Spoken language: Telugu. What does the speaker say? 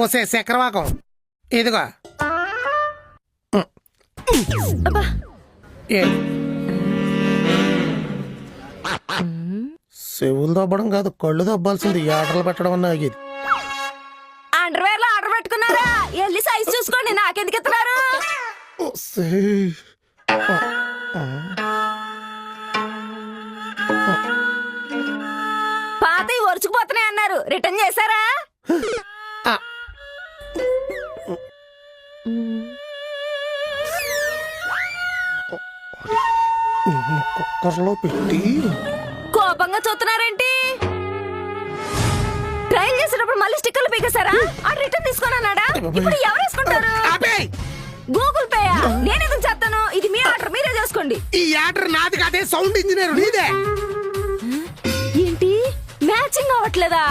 ఓసే చక్రవాకం ఇదిగో. చెవులు దబ్బడం కాదు, కళ్ళు దబ్బాల్సింది. ఆర్డర్లు పెట్టడం అన్న ఆగేది. అండర్వేర్ లో ఆర్డర్ పెట్టుకున్నారా? వెళ్ళి సైజ్ చూసుకోండి, నాకెందుకు ఇస్తున్నారు? పాత ఒరుచుకుపోతున్నాయి అన్నారు, రిటర్న్ చేశారా? కుక్కర్లో పెట్టి కోపంగా చూస్తున్నారేంటి? ట్రైల్ చేసేటప్పుడు మళ్ళీ స్టిక్కర్లు పీకేశారా? ఆ రిటర్న్ తీసుకొని అన్నాడా? ఇప్పుడు ఎవరు వేసుకుంటారు? Google pay. నేను ఎందుకు చెప్తాను? ఇది మీ ఆర్డర్, మీరే చేసుకోండి. ఈ ఆర్డర్ నాది కాదే, సౌండ్ ఇంజనీర్ నీదే. ఏంటి మ్యాచింగ్ అవ్వట్లేదా?